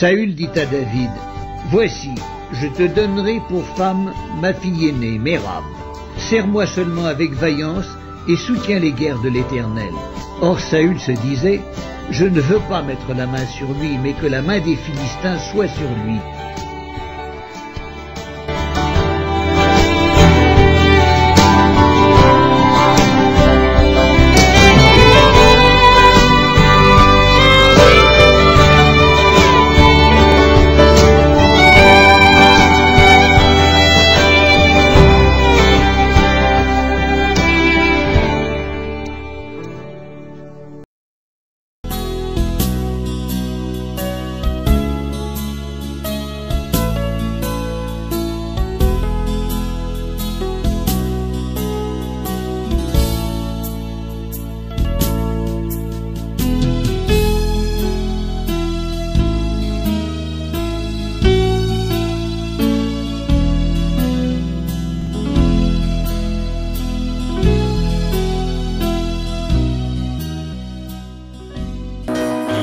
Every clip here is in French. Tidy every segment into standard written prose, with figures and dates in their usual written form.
Saül dit à David, « Voici, je te donnerai pour femme ma fille aînée, Mérab. Sers-moi seulement avec vaillance et soutiens les guerres de l'Éternel. » Or Saül se disait, « Je ne veux pas mettre la main sur lui, mais que la main des Philistins soit sur lui. »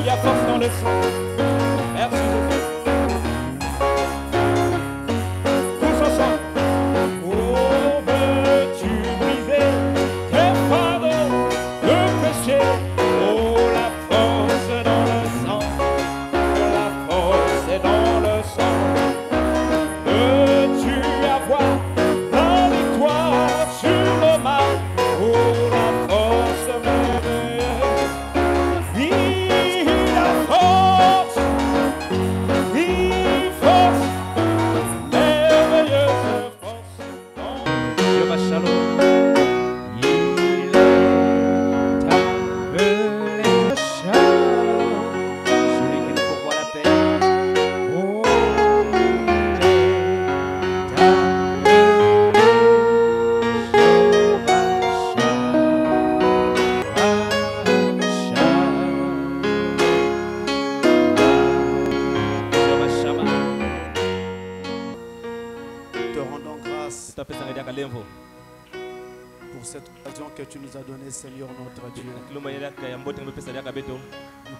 Il y a force dans le sang. Merci Jésus. Tous ensemble. Oh, veux-tu briser tes fardeaux, le péché? Oh, la force est dans le sang. La force est dans le sang. Veux-tu avoir la victoire sur le mal? Oh, la force merveilleuse. Te rendons grâce pour cette occasion que tu nous as donnée, Seigneur notre Dieu. Nous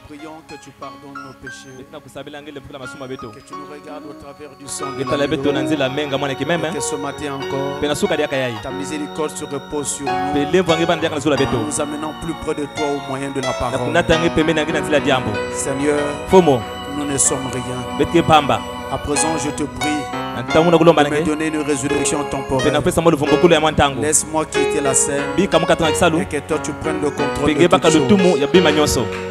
prions que tu pardonnes nos péchés, que tu nous regardes au travers du sang de l'agneau, et que ce matin encore, ta miséricorde se repose sur nous. Nous nous amenons plus près de toi au moyen de la parole. Seigneur, nous ne sommes rien. À présent, je te prie de me donner une résurrection temporaire. Laisse-moi quitter la scène et que toi tu prennes le contrôle de toutes choses.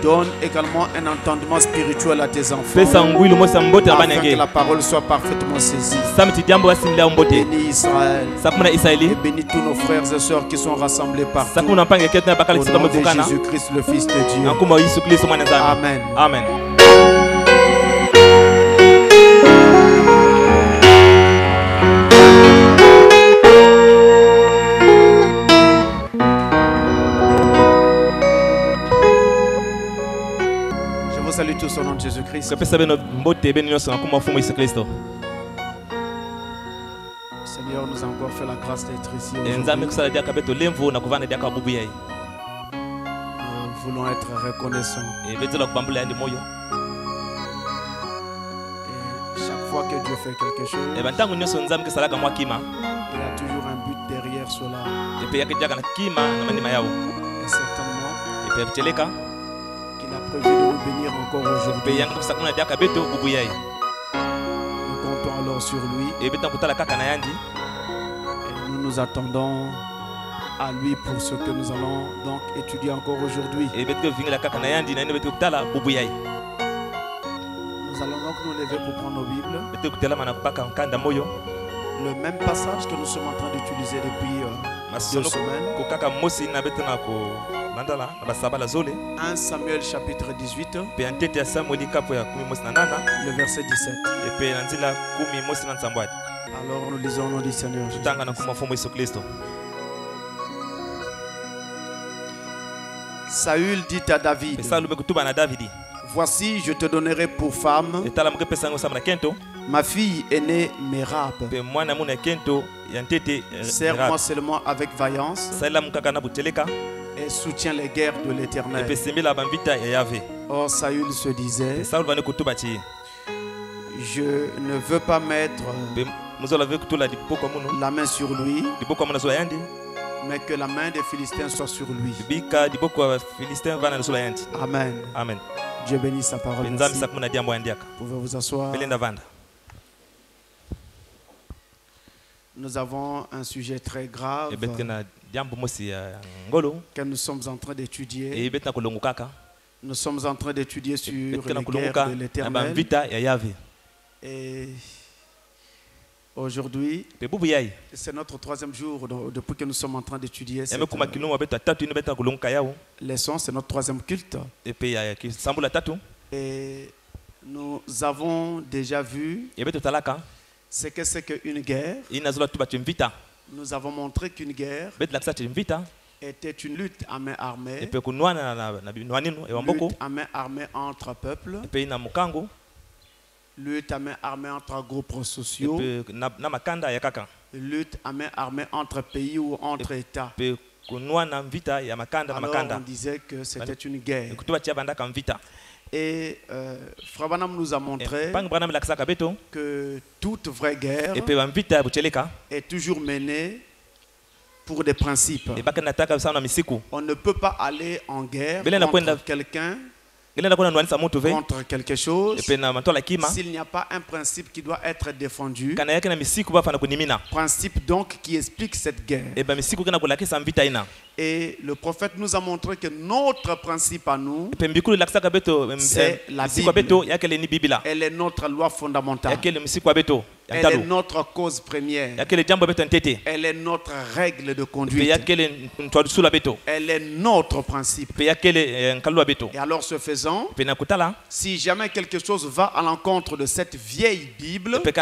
Donne également un entendement spirituel à tes enfants, afin que la parole soit parfaitement saisie. Bénis Israël et bénis tous nos frères et sœurs qui sont rassemblés partout. Au nom de Jésus-Christ, le Fils de Dieu. Amen. Amen. Salut tous au nom de Jésus-Christ. Seigneur, nous a encore fait la grâce d'être ici aujourd'hui. Nous voulons être reconnaissants. Et chaque fois que Dieu fait quelque chose, il y a toujours un but derrière cela. Et certainement, il a prévu de nous bénir encore aujourd'hui. Nous comptons alors sur lui. Et nous nous attendons à lui pour ce que nous allons donc étudier encore aujourd'hui. Nous allons donc nous lever pour prendre nos Bibles. Le même passage que nous sommes en train d'utiliser depuis 2 semaines. 1 Samuel chapitre 18, le verset 17. Alors nous lisons au nom du Seigneur Jésus. Saül dit à David, voici, je te donnerai pour femme ma fille aînée Mérab. Sers-moi seulement avec vaillance et soutiens les guerres de l'Éternel. Or Saül se disait, Je ne veux pas mettre la main sur lui, mais que la main des Philistins soit sur lui. Amen. Amen. Dieu bénisse sa parole. Merci. Vous pouvez vous asseoir. Nous avons un sujet très grave que nous sommes en train d'étudier. Nous sommes en train d'étudier sur les guerres de l'Éternel. Et aujourd'hui, c'est notre 3e jour depuis que nous sommes en train d'étudier cette leçon. C'est notre 3e culte. Et nous avons déjà vu ce que c'est qu'une guerre. Nous avons montré qu'une guerre était une lutte à main armée. Lutte à main armée entre peuples. Lutte à main armée entre groupes sociaux. Lutte à main armée entre pays ou entre États. Alors on disait que c'était une guerre. Et Frère Branham nous a montré que toute vraie guerre est toujours menée pour des principes. On ne peut pas aller en guerre contre quelqu'un, contre quelque chose, s'il n'y a pas un principe qui doit être défendu. Principe donc qui explique cette guerre. Et le prophète nous a montré que notre principe à nous, c'est la Bible. Elle est notre loi fondamentale. Elle est notre cause première. Elle est notre règle de conduite. Elle est notre principe. Et alors ce faisant, si jamais quelque chose va à l'encontre de cette vieille Bible, nous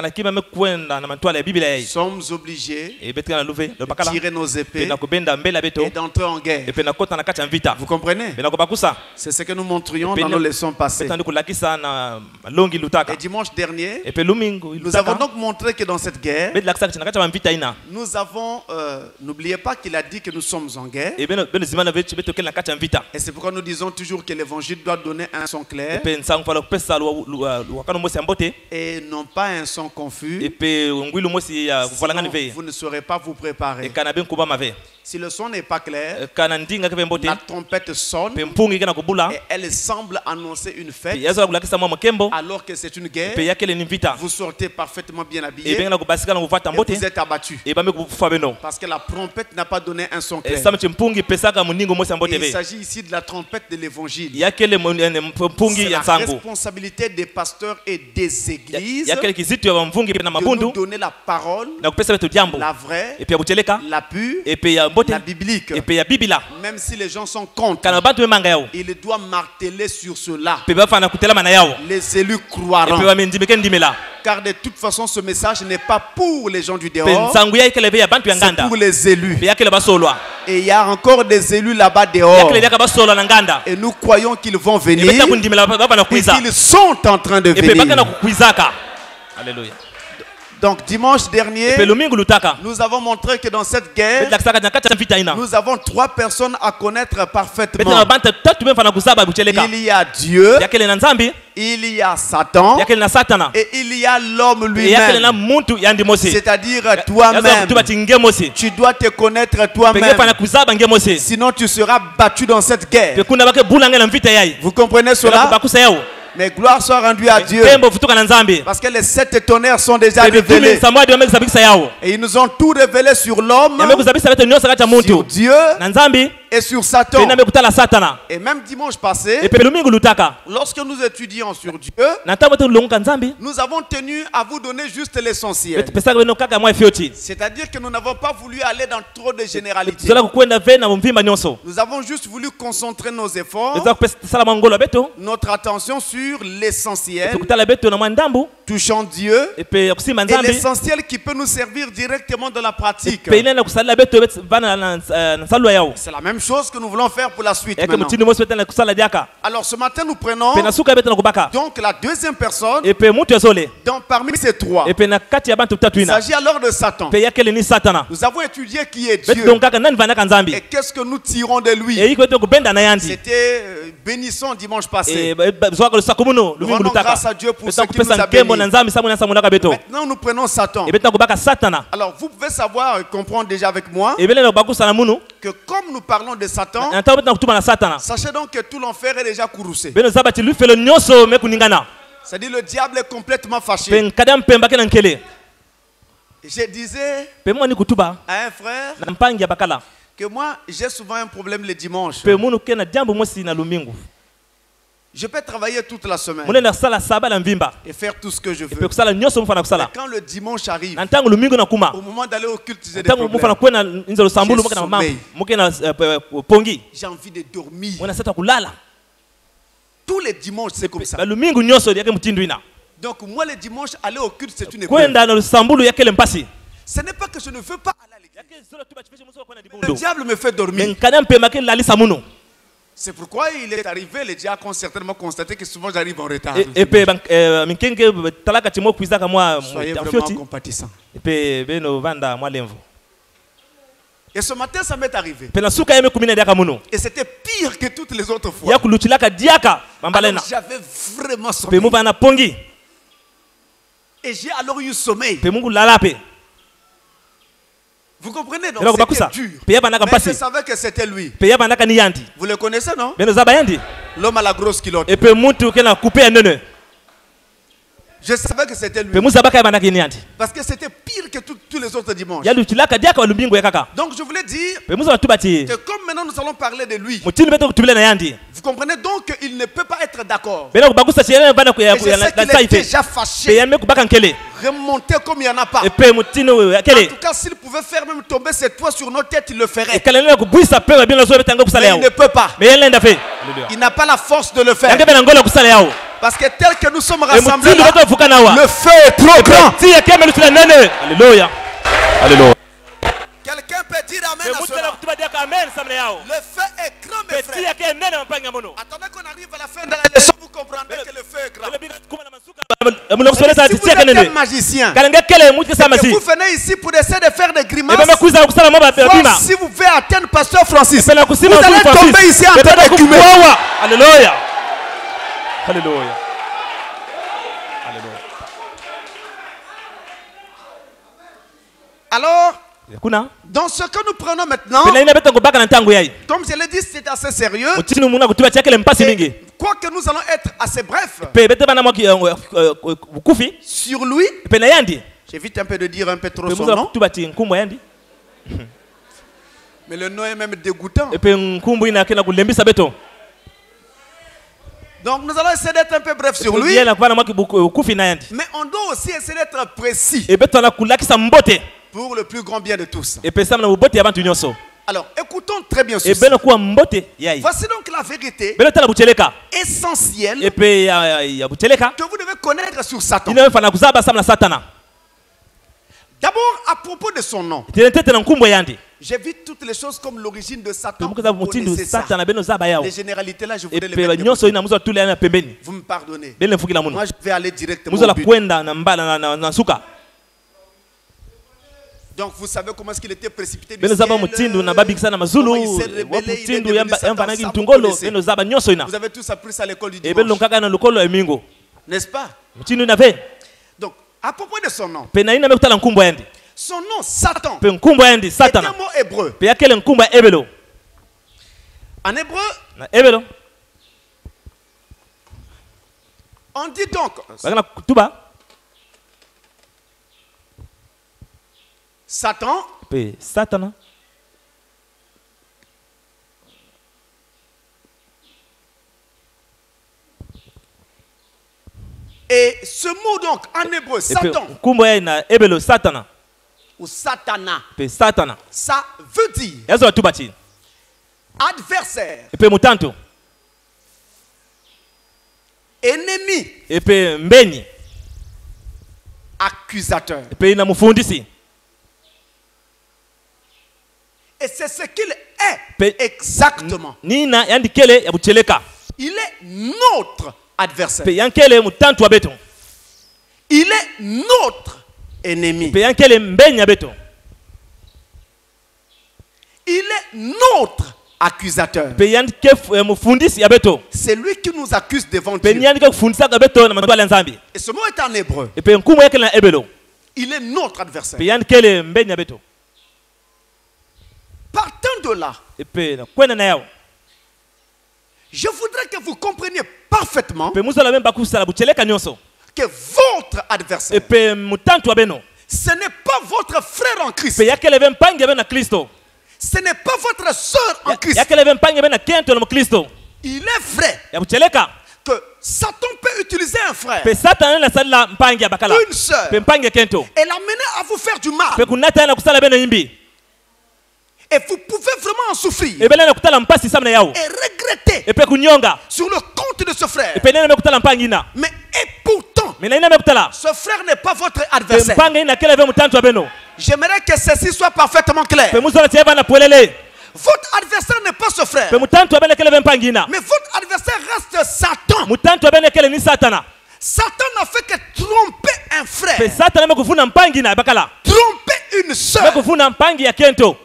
sommes obligés de tirer nos épées et d'entrer en guerre. Vous comprenez? C'est ce que nous montrions dans nos leçons passées. Et dimanche dernier, nous avons donc montré que dans cette guerre, nous avons, n'oubliez pas qu'il a dit que nous sommes en guerre. Et c'est pourquoi nous disons toujours que l'évangile doit donner un son clair et non pas un son confus. Sinon, vous ne saurez pas vous préparer. Si le son n'est pas clair, la trompette sonne et elle semble annoncer une fête alors que c'est une guerre. Vous sortez parfaitement bien habillé et vous êtes abattu parce que la trompette n'a pas donné un son clair. Il s'agit ici de la trompette de l'évangile. C'est la responsabilité des pasteurs et des églises de nous donner la parole, la vraie, la pure, la biblique. Même si les gens sont contre, il doit marteler sur cela. Les élus croiront. Car de toute façon, ce message n'est pas pour les gens du dehors, c'est pour les élus. Et il y a encore des élus là-bas dehors. Et nous croyons qu'ils vont venir et qu'ils sont en train de venir. Alléluia. Donc dimanche dernier, nous avons montré que dans cette guerre, nous avons 3 personnes à connaître parfaitement. Il y a Dieu, il y a Satan et il y a l'homme lui-même. C'est-à-dire toi-même. Tu dois te connaître toi-même. Sinon tu seras battu dans cette guerre. Vous comprenez cela? Mais gloire soit rendue à Dieu. Parce que les 7 tonnerres sont déjà révélés. Et ils nous ont tout révélé sur l'homme, sur Dieu et sur Satan. Et même dimanche passé, lorsque nous étudions sur Dieu, nous avons tenu à vous donner juste l'essentiel. C'est-à-dire que nous n'avons pas voulu aller dans trop de généralités. Nous avons juste voulu concentrer nos efforts, notre attention sur l'essentiel, touchant Dieu, et l'essentiel qui peut nous servir directement dans la pratique. C'est la même même chose que nous voulons faire pour la suite. eke mutindi mosi betana kusala diaka Alors ce matin, nous prenons pe na suka betana kubaka donc la deuxième personne epe mutu ezole donc, parmi ces trois. epe na kati ya bantu tatu Il ina s'agit alors de Satan. pe yakele ni satana Nous avons étudié qui est betu Dieu donc kaka nani vanaka nzambi et qu'est-ce que nous tirons de lui. e iko to kubenda na yandi C'était bénissant dimanche passé. zwaka lusaka muno lumingu Rendons lutaka grâce à Dieu pour ce betana qui nous kupesa a nkembo na bénis. nzambi samu na samu na beto Maintenant, nous prenons Satan. e betana kubaka satana Alors, vous pouvez savoir, comprendre déjà avec moi, e bele na kubakusa na munu que comme nous parlons de Satan, na betana kutuma na satana sachez donc que tout l'enfer est déjà courroucé. beno zabati lufelo nyonso mekuningana C'est-à-dire le diable est complètement pe fâché. nkada mpemba ke na nkele Je disais pe mwa ni kutuba à un frère na mpangi ya bakala que moi, j'ai souvent un problème le dimanche. pe munu ke na jambo mosi na lumingu Je peux travailler toute la semaine mune na kusala saba na mvimba et faire tout ce que je pe veux. kusala nyonso mufana Mais kusala quand le dimanche arrive, na ntango lumingu na kuma au moment d'aller au culte, j'ai des ntango mufana problèmes. kwena nzelo sambulu muke na mama sommeil. muke na pongi J'ai envie de dormir. mwana sata kulala Tous les dimanches, c'est comme ça. ba lumingu nyonso yake mtindu ina Donc moi, le dimanche, aller au culte, c'est une épreuve. kwenda na sambulu yakele mpasi Ce n'est pas que je ne veux pas aller à l'église. yake zolo tuba chifeshe muso kwena Le dibundo diable me fait dormir. menkana mpemba ke lalisa muno C'est pourquoi il est arrivé, les diacres ont certainement constaté que souvent j'arrive en retard. epe minkenge talaka timo kuizaka mwa Soyez vraiment mfioti compatissants. epe beno vanda mwa lemvu Et ce matin, ça m'est arrivé. pe na suka yeme kumina diaka muno Et c'était pire que toutes les autres fois. yakuluchilaka diaka bambalena Alors, j'avais vraiment pe sommeil. muva na pongi Et j'ai alors eu sommeil. pe mungu lala pe Vous comprenez donc Ela kubakusa c'était dur. pe yabanaka Mais je mpasi savais que c'était lui. pe yabanaka ni yandi Vous le connaissez, non? beno zaba yandi L'homme à la grosse culotte. epe mutu ke na coupe ya nene Je savais que c'était lui. pe muzabaka yabanaka ni yandi Parce que c'était pire que tous les autres dimanches. yaluchilaka diaka walumbingu yakaka Donc je voulais dire pe muza batubati que comme maintenant nous allons parler de lui, mutindi beto kutubile na yandi vous comprenez donc qu'il ne peut pas être d'accord. beno kubakusa chiyene bana Et je sais na qu'il est saife déjà pe fâché, yame kubaka nkele remonté comme il n'y en a pas. epe mutindi En yakele tout cas, s'il pouvait faire même tomber cette toit sur nos têtes, il le ferait. ekalele kubwisa pe babino zo betanga kusala Mais il yao ne peut pas. me yelenda fe Il n'a pas la force de le faire. yange bena ngola kusala yao Parce que tel que nous sommes e rassemblés mutindi là, beto fukana wa le feu est trop grand. ti yake melusila nene haleluya haleluya Quelqu'un peut dire amen pe à mutala cela. kutuba diaka amen samle yao Le feu est grand, mes pe ti frères. yake nene mpanga mono Attendez qu'on arrive à la fin de la leçon, vous comprendrez que le feu est grand. mulo kusole sa Si ti vous yake êtes un nene magicien, kalenge kele mutu que samasi vous venez ici pour essayer de faire des grimaces, ebe makuza kusala mo ba bima voir si vous pouvez atteindre Pasteur Francis. epena Vous kusima allez tomber ici en train d'écumer. kuwawa haleluya haleluya haleluya Alors, kuna dans ce que nous prenons maintenant, pena ina beto kubaka na ntango yai comme je l'ai dit, c'est assez sérieux. mutini muna kutuba chakele mpasi mingi Et quoique nous allons être assez brefs pe bete bana mwaki kufi sur lui, pena yandi j'évite un peu de dire un peu trop pe son muza nom, kutuba ti nkumbu yandi mais le nom est même dégoûtant. epe nkumbu ina kena kulembisa beto Donc nous allons essayer d'être un peu bref sur lui, yena kubana mwaki kufi na yandi mais on doit aussi essayer d'être précis e beto na kulakisa mbote pour le plus grand bien de tous. epe samna mbote ya bantu nyonso Alors, écoutons très bien e ceci. beno kuwa mbote yai Voici donc la vérité beno tala bucheleka essentielle epe ya bucheleka que vous devez connaître sur Satan. ina fana kuzaba samna satana D'abord, à propos de son nom, tenetete na nkumbu yandi j'évite toutes les choses comme l'origine de pe Satan. mukaza Vous mutindu connaissez ça. satana beno zaba yao Les généralités là, je voudrais les epe mettre de nyonso côté. ina muza tule na pembeni Vous me pardonnez. bele mfukila muno Moi, je vais aller directement muza la au but. kwenda na mbala na suka Donc, vous savez comment est-ce qu'il était précipité du beno zaba ciel, mutindu na babikisa na mazulu comment il s'est rebellé, il est wamutindu devenu Satan, yambanaki ça, vous mtungolo connaissez. beno zaba nyonso ina Vous avez tous appris ça à l'école du e beno dimanche. nkaka na lukolo emingo N'est-ce pas? mutindu na ve Donc, à propos de son nom, pe na ina mekutala nkumbu yandi son nom, Satan, pe nkumbu yandi est un satana mot hébreu. pe yakele nkumbu ya ebelo En hébreu, na ebelo on dit donc bakana kutuba Satan, pe satana et ce mot donc en hébreu, e pe Satan nkumbu yai na ebelo satana ou Satana, pe satana ça veut dire yazo batuba ti adversaire, e pe mutantu ennemi, e pe mbeni accusateur. e pe ina mufundisi Et c'est ce qu'il est exactement. nina yandi kele ya bucheleka Il est notre adversaire. pe yankele mutantu wa beto Il est notre ennemi. pe yankele mbenya beto Il est notre accusateur. pe yandike mufundisi ya beto C'est lui qui nous accuse devant pe Dieu. yandike kufundisa ka beto na matwala nzambi Et ce mot est en hébreu. pe nkumu yake na ebelo Il est notre adversaire. pe yandikele mbenya beto Partant de là, pe na kwena na yao je voudrais que vous compreniez parfaitement pe muzola bemba kusala bucheleka nyonso que votre adversaire, pe mutantu wa beno ce n'est pas votre frère en Christ. pe yakele bempange bena Kristo Ce n'est pas votre soeur en Christ. yakele bempange bena kento na Kristo Il est vrai ya bucheleka que Satan peut utiliser un frère, pe Satan na sala mpange ya bakala une soeur, pe mpange kento et l'amener à vous faire du mal. pe kunata na kusala bena imbi Et vous pouvez vraiment en souffrir e bela na kutala mpasi samna yao et regretter e pe kunyonga sur le compte de ce frère. e pe nena mekutala mpangina Mais et pourtant, me na ina mekutala ce frère n'est pas votre pe adversaire. mpange ina kele be mutantu wa beno J'aimerais que ceci soit parfaitement clair. pe muzola tieva na polele Votre adversaire n'est pas ce frère. pe mutantu wa beno kele be mpangina Mais votre adversaire reste Satan. mutantu wa beno kele ni Satana Satan n'a fait que tromper un pe frère, Satana mekufuna mpangina bakala tromper une soeur. mekufuna mpangi ya kento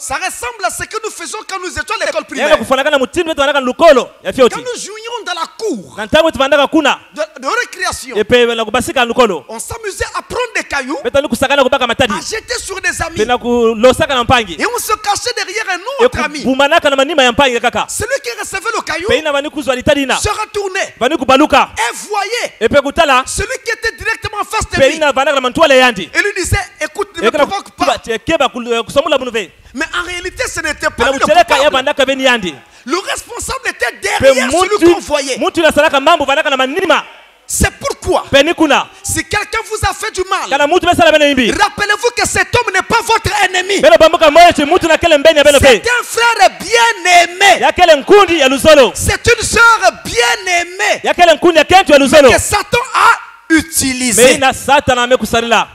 Ça ressemble à ce que nous faisions quand nous étions à l'école yanga primaire. kufanana mutindo wetu wanaka lukolo ya Quand fioti nous jouions dans la cour na ntango tubandaka kuna de récréation, e pe na kubasika lukolo on s'amusait à prendre des cailloux, beto ni kusakana kubaka matadi à jeter sur des amis. pe na kulosaka na mpangi Et on se cachait derrière un e autre ami. kubumanaka na manima ya mpangi kaka Celui qui recevait le caillou pe ina bani kuzwa litadi na se retournait bani kubaluka et voyait e pe kutala celui qui était directement en face de pe lui. ina bandaka na mantwale yandi Et lui disait, écoute, ne me e kana provoque pas. keba kusomula bunuve Mais en réalité, ce n'était pe pas na lui le bucheleka ya coupable. bandaka beni yandi Le responsable était pe derrière celui qu'on voyait. mutu na salaka mambo bandaka na manima C'est pourquoi, pe ni kuna si quelqu'un vous a fait du mal, kana mutu besala bene imbi rappelez-vous que cet homme n'est pas votre ennemi. beno bambuka moyo chi mutu na kele mbenya beno C'est pe un frère bien-aimé. ya kele nkundi ya luzolo C'est une sœur bien-aimée ya kele nkundi ya kento ya luzolo que Satan a utilisé. me ina Satana amekusalila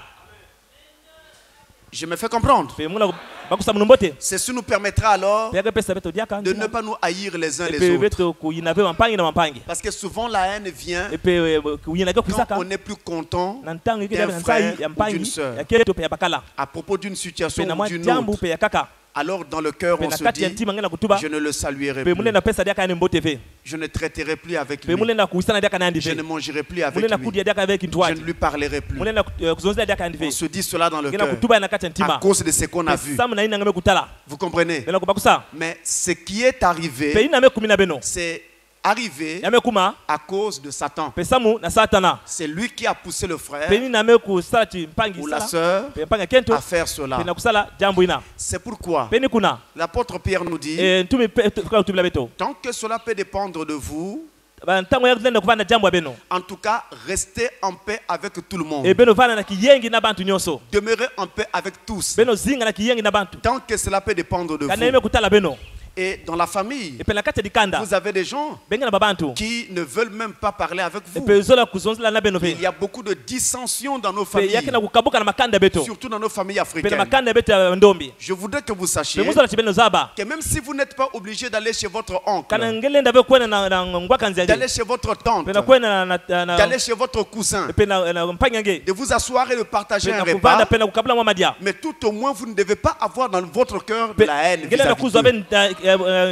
Je me fais comprendre. pe muna bakusa munumbote Ceci nous permettra alors pe pesa beto diaka de ne pas nous haïr les uns les pe autres. beto kuyina pe mampangi na mampangi Parce que souvent la haine vient e pe kuyina ke quand kusaka on n'est plus content na ntango d'un ikida na frère sai ya ou d'une mpangi sœur. ya keto pe ya bakala À propos d'une situation pe na ou mwa d'une jambu autre. pe ya kaka Alors dans le cœur pe on na se kati ya dit, ntima ngena kutuba je ne le saluerai pe plus. mule na pesa diaka ni mbote ve Je ne traiterai plus avec pe lui. mule na kuisana diaka na Je ndive ne mangerai plus avec mule na lui. kudia diaka avec Je ne ntwaji lui parlerai plus. mule na kuzonza diaka ndive On se dit cela dans le ngena cœur kutuba na kati ya à ntima cause de ce qu'on a vu. samu na ina ngame kutala Vous comprenez? bena kubakusa Mais ce qui est pe arrivé, ina me kumina beno c'est arrivé ya me kuma à cause de Satan. pe samu na Satana C'est lui qui a poussé le frère pe ina me kusala chi mpangi ou la sala sœur pe mpangi kento à faire cela. pe na kusala jambo ina C'est pourquoi pe ni kuna l'apôtre Pierre nous dit, ntumi kwa utubila beto tant que cela peut dépendre de vous, ba ntango ya kutenda kuvana jambo ya beno en tout cas, restez en paix avec tout le monde. e beno vana na kiyengi na bantu nyonso Demeurez en paix avec tous. beno zinga na kiyengi na bantu Tant que cela peut dépendre de kana vous. ime kutala beno Et dans la famille, e pe na kati ya dikanda vous avez des gens bengi na babantu qui ne veulent même pas parler avec e vous. pe zola kuzonzela na beno Il pe y a beaucoup de dissensions dans nos pe familles, yake na kukabuka na makanda beto surtout dans nos familles pe na africaines. makanda beto ya ndombi Je voudrais que vous pe sachiez muzola chi beno zaba que même si vous n'êtes pas obligé d'aller chez votre kana oncle, ngelenda be kwena na ngwaka nzia d'aller chez votre tante, pe na kwena na d'aller chez votre cousin, pe na mpangi nge de vous asseoir et de partager pe un na kuvanda repas, pe na kukabula mwa madia mais tout au moins vous ne devez pas avoir dans votre cœur de pe la haine ngelenda vis-à-vis kuzwa d'eux. be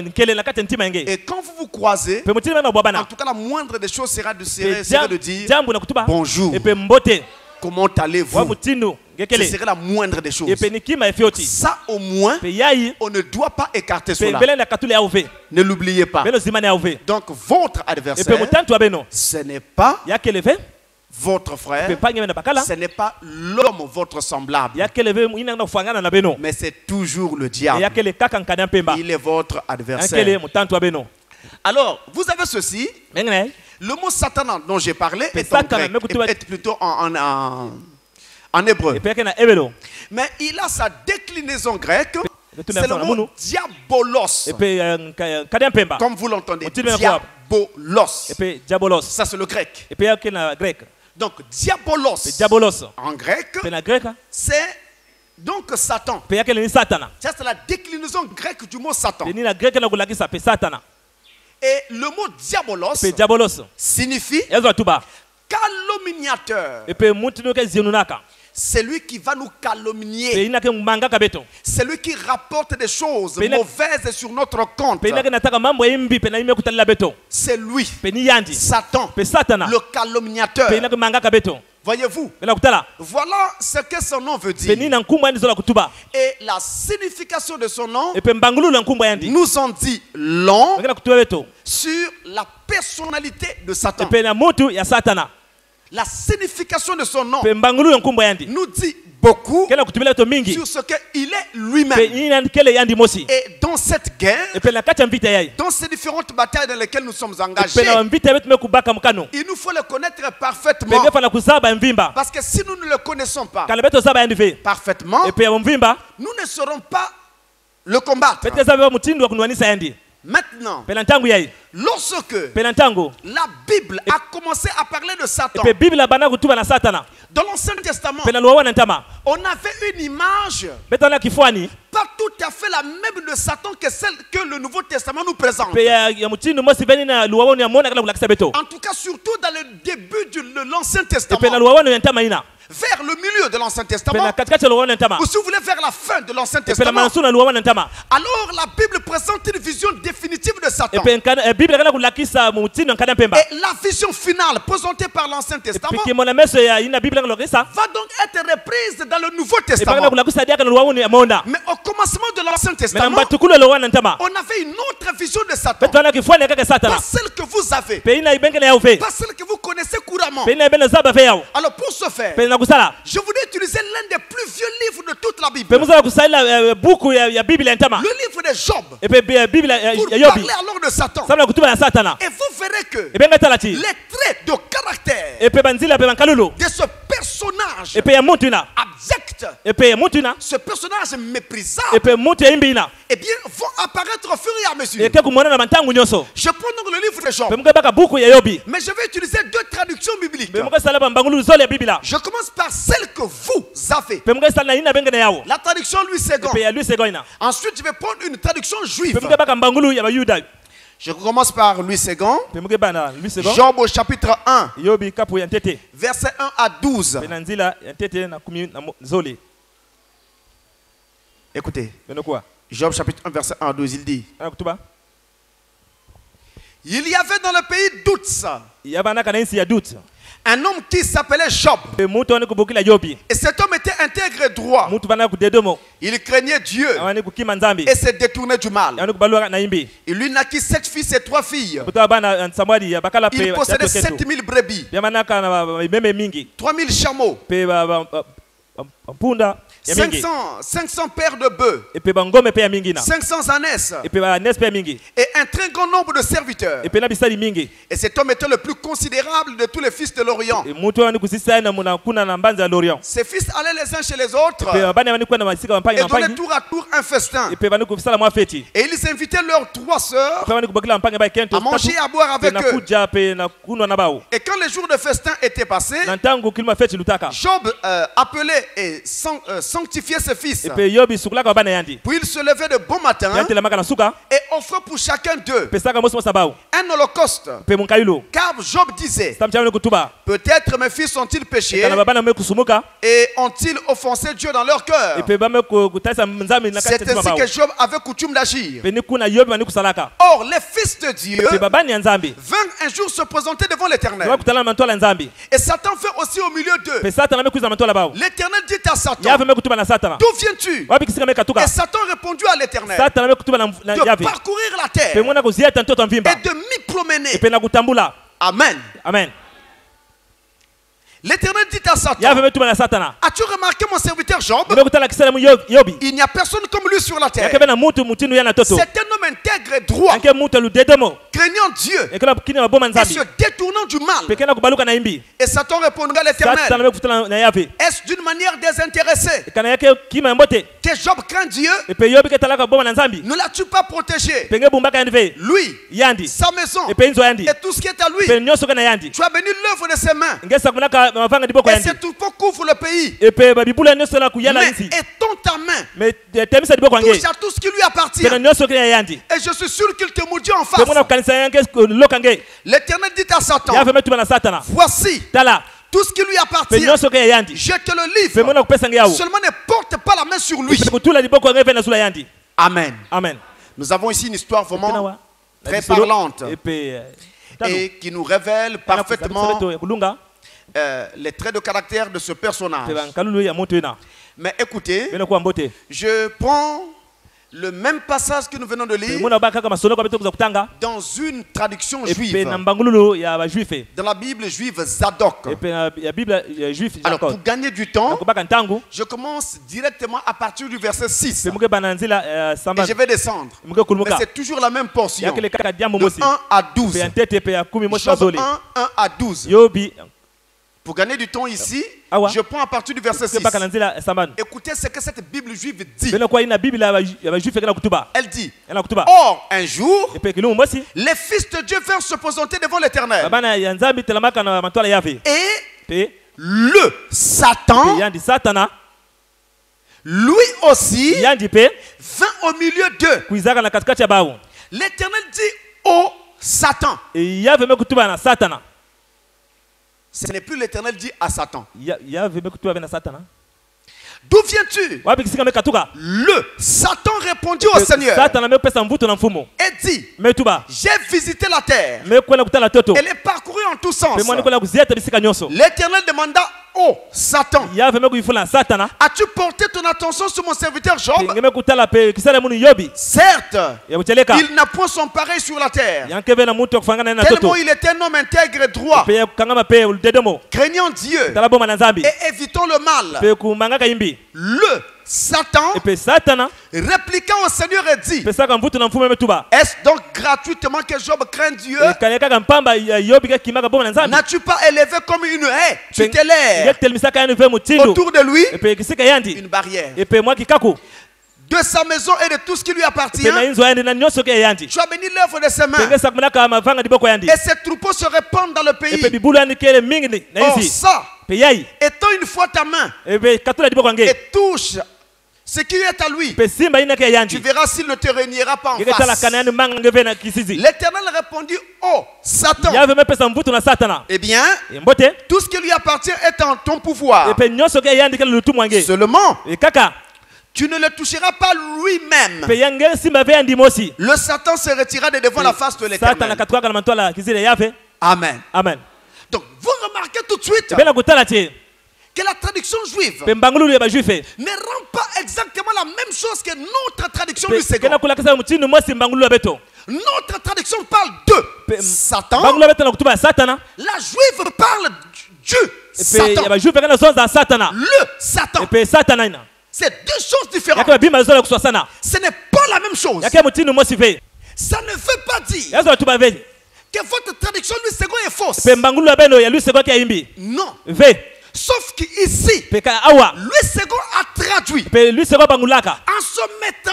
nkele na kati ya ntima nge Et quand vous vous croisez, pe mutima na en bwabana tout cas la moindre des choses sera de, pe serait de dire jambo na kutuba bonjour, e pe mbote comment wa allez-vous? mutindu Ce ngekele serait la moindre des choses. e pe nikima efioti Ça au moins, pe yayi on ne doit pas écarter pe cela. mbele na katule ya uve Ne l'oubliez pas. beno zimane ya uve Donc votre e pe adversaire, mutantu wa beno ce n'est pas yakele ve votre pe frère, mpangi mena bakala ce n'est pas l'homme votre semblable, yakele ve ina na kufangana na beno mais c'est toujours le e diable. yakele kaka nkanya mpemba Il est votre yakele adversaire. mutantu wa beno Alors, vous avez ceci. mengene Le mot Satan dont j'ai parlé Mais est en Satan, grec, mais écoutez, est plutôt en hébreu. e pe yake na ebelo Mais il a sa déclinaison grecque. Mais tout C'est le d'abord, mot Mounou. diabolos. e pe nkanya mpemba Comme vous l'entendez. Au-dessus de la voix. Diabolos. e pe diabolos Ça, c'est le grec. e pe yake na grek Donc, diabolos pe diabolos en grec, pe na greka c'est donc Satan. pe yake ni satana Ça, c'est la déclinaison grecque du mot Satan. pe nina greke na kulakisa pe satana Et le mot diabolos pe diabolos signifie ezwa tuba calomniateur. pe mutu no ke zinunaka C'est lui qui va nous pe calomnier. ina ke manga kabeto C'est lui qui rapporte des choses Pe ina- mauvaises sur notre compte. pe ina ke nataka mambo imbi pe na ime kutalila beto C'est lui, pe ni yandi Satan, pe satana le calomniateur. pe ina ke manga kabeto Voyez-vous, pe na kutala voilà ce que son nom veut pe dire. nina nkumba yandi zola kutuba Et la signification de son nom e pe mbangulula nkumba yandi nous en dit long ngena kutuba beto sur la personnalité de e Satan. pe na mutu ya satana La signification de son nom pe mbangulula nkumba yandi nous dit beaucoup kena kutubila beto mingi sur ce qu'il est pe lui-même. nina kele yandi mosi Et dans cette guerre, e pe na kati ya mvita yayi dans ces différentes batailles dans lesquelles nous sommes e engagés, pe na mvita betu mekubaka mkano il nous faut le connaître pe parfaitement. ngefa na kuzaba mvimba Parce que si nous ne le connaissons pas kala beto zaba yandi ve parfaitement, e pe ya mvimba nous ne saurons pas le combattre. pete zaba mutindo wa kunuanisa yandi Maintenant, pe na ntangu yayi lorsque pe na ntangu la Bible a commencé à parler de e Satan, pe biblia bana kutuba na satana dans l'Ancien Testament, pe na luwawa na ntama on avait une image beto na kifuani pas tout à fait la même de Satan que celle que le Nouveau Testament nous présente. pe ya mutindo mosi veni na luwawa ni amona kala kulakisa beto En tout cas, surtout dans le début de l'Ancien e pe na Testament, luwawa ya ntama ina vers le milieu de l'Ancien pe na Testament, katikati ya luwawa na ntama ou si vous voulez vers la fin de l'Ancien e pe na Testament, mansu na luwawa na ntama alors la Bible présente une vision définitive de e Satan. pe biblia kana kulakisa mutindo nkana pemba Et la vision finale présentée par l'Ancien e pe Testament kimona meso ya ina biblia kana kulakisa va donc être reprise dans le Nouveau e pe kana Testament. kulakisa dia kana luwawa ni amona Mais au commencement de l'Ancien me na Testament, mbatukulu luwawa na ntama on avait une autre vision de Satan. beto na kifuani kaka satana Pas celle que vous avez, pe ina ibengene ya ufe pas celle que vous connaissez couramment. pe ina ibene zaba fe yao Alors pour ce faire, pe na kusala je voulais utiliser l'un des plus vieux livres de toute la pe Bible, musala kusaila buku ya biblia ya ntama le livre de Job, e pe biblia pour ya yobi parler alors de Satan. sabula kutuba ya satana Et vous verrez que e benga talati les traits de caractère e pe banzila pe bankalulu de ce personnage e pe ya mutu ina abject, e pe ya mutu ina ce personnage e méprisable, pe mutu ya imbi ina eh bien, vont apparaître au fur et à e mesure. ke kumona na mantangu nyonso Je prends donc le livre de Job, pe muke baka buku ya yobi mais je vais utiliser deux traductions bibliques. pe muke sala ba mbangulu zole ya biblia Je commence par celle que vous avez, pe muke sala na ina bengene yao la traduction Louis e pe II. ya Louis II ina Ensuite, je vais prendre une traduction juive. pe muke baka mbangulu ya bayuda Je commence par Louis II. pe muke bana Louis II Job au chapitre 1, yobi kapu ya ntete verset 1 à 12. pe na nzila ya ntete na kumi na zole Écoutez, beno kwa Job chapitre 1, verset 1 à 12, il dit: ana kutuba Il y avait dans le pays d'Outs ya bana kana insi ya dut un homme qui s'appelait Job. pe mutu ani kubukila yobi Et cet homme était intègre et droit. mutu bana kudedomo Il craignait Dieu awani kukima nzambi et se détournait du mal. awani kubalua na imbi Il lui naquit 7 fils et 3 filles. kutoa bana samwadi ya bakala pe Il possédait yatu ketu. 7000 brebis, Pia manaka na meme mingi 3000 chameaux, pe mpunda ya mingi 500 paires de bœufs, e pe bangome pe ya mingi na 500 ânesses e pe ba nes pe ya mingi et un très grand nombre de serviteurs. e pe na bisali mingi Et cet homme était le plus considérable de tous les fils de l'Orient. e mutu ani kusisa na muna kuna na mbanza ya l'Orient Ses fils allaient les uns chez les autres pe bana bani kwa na masika mpangi et na donnaient mpangi tour à tour un festin. e pe bani kusala mwa feti Et ils invitaient leurs 3 sœurs pe bani kubakila mpangi ba kento à manger et à boire pe avec na eux. kuja pe na kunwa na bao Et quand les jours de festin étaient passés, na ntangu kilima feti lutaka Job appelait et sanctifiait ses fils. e pe yobi sukulaka bana yandi Puis il se levait de bon matin yante la maka na suka et offrait pour chacun d'eux pe saka mosi mosa bao un holocauste. pe munkayulo Car Job disait: tamcha kutuba peut-être mes fils ont-ils péché kana babana me kusumuka et ont-ils offensé Dieu dans leur cœur. e pe bame kutaisa nzambi na C'est kati ya ainsi bao que Job avait coutume d'agir. pe ni kuna yobi mani kusalaka Or, les fils de Dieu pe babani ya nzambi vinrent un jour se présenter devant l'Éternel. wakutana na mantola nzambi Et Satan fait aussi au milieu d'eux. pe satana mekuiza mantola bao L'Éternel dit à Satan: yave mekutuba na satana d'où viens-tu? wapi kisika mekatuka Et Satan répondit à l'Éternel: satana mekutuba na de yave parcourir la pe terre mwana kuzieta mtoto mvimba et de m'y promener. pe na kutambula Amen. amen L'Éternel dit à Satan: yave metuba na satana as-tu remarqué mon serviteur Job? nimekutana kisala mu yobi Il n'y a personne comme lui sur la terre. yakebe na mutu mutinu yana toto C'est un homme intègre et droit, anke mutu ludedomo craignant craignant Dieu et se détournant du mal. Et Satan répondra à l'Éternel. Est-ce d'une manière désintéressée que Job craint Dieu? Ne l'as-tu pas protégé? Lui, sa maison et tout ce qui est à lui. Tu as béni l'œuvre de ses mains. Et ses troupeaux couvrent le pays. Mais étends ta main. Touche à tout ce qui lui appartient. Et je suis sûr qu'il te maudit en face. L'Éternel dit à Satan, voici tout ce qui lui appartient. Je te le livre. Seulement ne porte pas la main sur lui. Amen. Amen. Nous avons ici une histoire vraiment très parlante et qui nous révèle parfaitement les traits de caractère de ce personnage. Mais écoutez, je prends le même passage que nous venons de lire dans une traduction juive, dans la Bible juive Zadok. Alors pour gagner du temps, je commence directement à partir du verset 6 et je vais descendre, mais c'est toujours la même portion de 1 à 12. Job 1 à 12. Pour gagner du temps ici, je prends à partir du verset 6. Écoutez ce que cette Bible juive dit. Elle dit, or un jour, les fils de Dieu vinrent se présenter devant l'Éternel. Et le Satan, lui aussi, vint au milieu d'eux. L'Éternel dit, ô Satan. Ce n'est plus l'Éternel dit à Satan. D'où viens-tu? Le Satan répondit au Seigneur et dit, j'ai visité la terre et l'ai parcouru en tous sens. L'Éternel demanda, oh Satan, as-tu porté ton attention sur mon serviteur Job? Certes, il n'a point son pareil sur la terre, tellement il est un homme intègre et droit, craignant Dieu et évitant le mal. Le Satan répliqua au Seigneur et dit, est-ce donc gratuitement que Job craint Dieu? N'as-tu pas élevé comme une haie tutélaire autour de lui une barrière de sa maison et de tout ce qui lui appartient? Tu as béni l'œuvre de ses mains et ses troupeaux se répandent dans le pays. Or ça, étends une fois ta main et touche ce qui est à lui. Tu verras s'il ne te réunira pas en face. L'Éternel répondit, oh Satan, eh bien, tout ce qui lui appartient est en ton pouvoir. Seulement, tu ne le toucheras pas lui-même. Le Satan se retira de devant la face de l'Éternel. Amen. Amen. Donc, vous remarquez tout de suite que la traduction juive ne rend pas exactement la même chose que notre traduction du second. Notre traduction parle de Satan. La juive parle du Satan. Le Satan. C'est deux choses différentes. Ce n'est pas la même chose. Ça ne veut pas dire que votre traduction lui second est fausse. Non. Sauf qu'ici, lui second a traduit en se mettant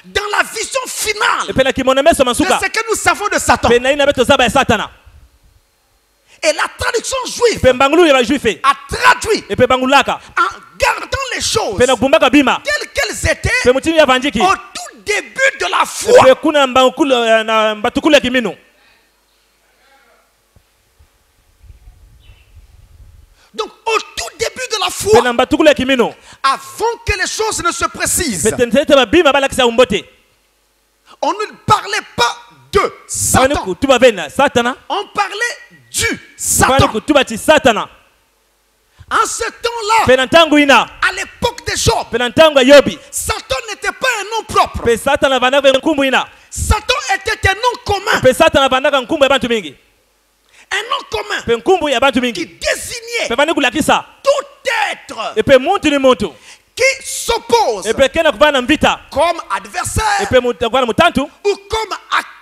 dans la vision finale de ce que nous savons de Satan. Et la traduction juive a traduit en gardant les choses telles qu'elles étaient au tout début de la foi. Donc au tout début de la foi, avant que les choses ne se précisent, on ne parlait pas de Satan. On parlait du Satan. En ce temps-là, à l'époque de Job, Satan n'était pas un nom propre. Satan était un nom commun. Un nom commun qui désignait tout être qui s'oppose comme adversaire ou comme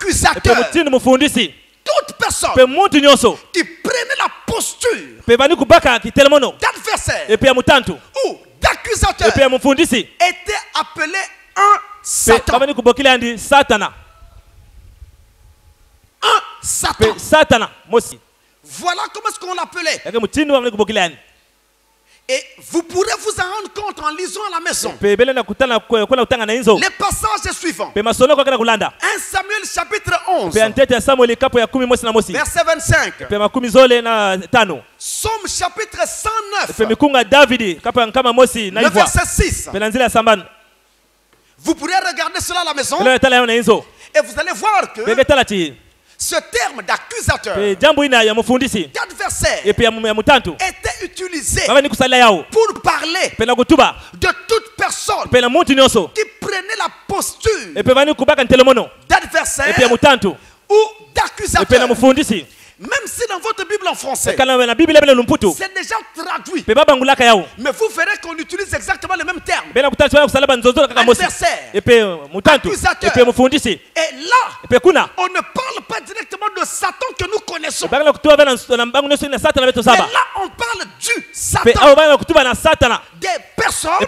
accusateur, toute personne qui prenait la posture d'adversaire ou d'accusateur était appelé un Satan. Un Satan. Voilà comment est-ce qu'on l'appelait. Et vous pourrez vous en rendre compte en lisant à la maison. Les passages suivants. 1 Samuel chapitre 11. Verset 25. Psaume chapitre 109. Le verset 6. Vous pourrez regarder cela à la maison. Et vous allez voir que ce terme d'accusateur, d'adversaire, était utilisé pour parler de toute personne qui prenait la posture d'adversaire ou d'accusateur. Même si dans votre Bible en français, c'est déjà traduit. Mais vous verrez qu'on utilise exactement le même terme. Adversaire, accusateur. Et là, on ne parle pas directement de Satan que nous connaissons. Mais là, on parle du Satan. Des personnes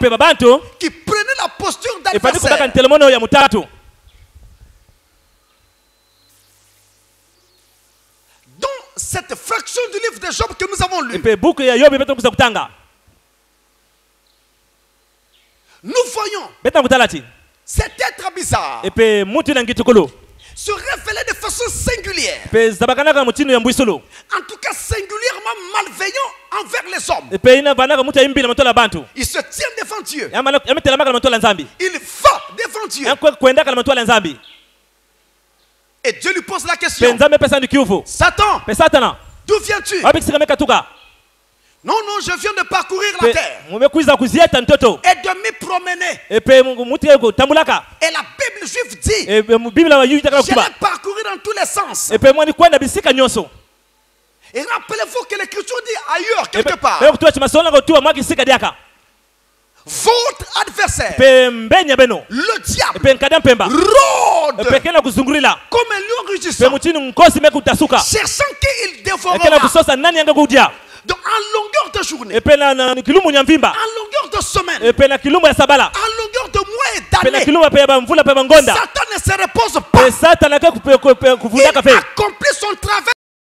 qui prenaient la posture d'adversaire. Cette fraction du livre de Job que nous avons lu, nous voyons cet être bizarre se révéler de façon singulière, en tout cas singulièrement malveillant envers les hommes. Il se tient devant Dieu, il va devant Dieu, et Dieu lui pose la question: Satan, d'où viens-tu? Non, je viens de parcourir la terre et de me promener. Et la Bible juive dit: je l'ai parcouru dans tous les sens. Et rappelez-vous que l'Écriture dit ailleurs, quelque part, votre adversaire, le diable, rôde comme un lion rugissant, cherchant qu'il dévorera. Donc en longueur de journée, en longueur de semaine, en longueur de mois et d'années, Satan ne se repose pas. Il accomplit son travail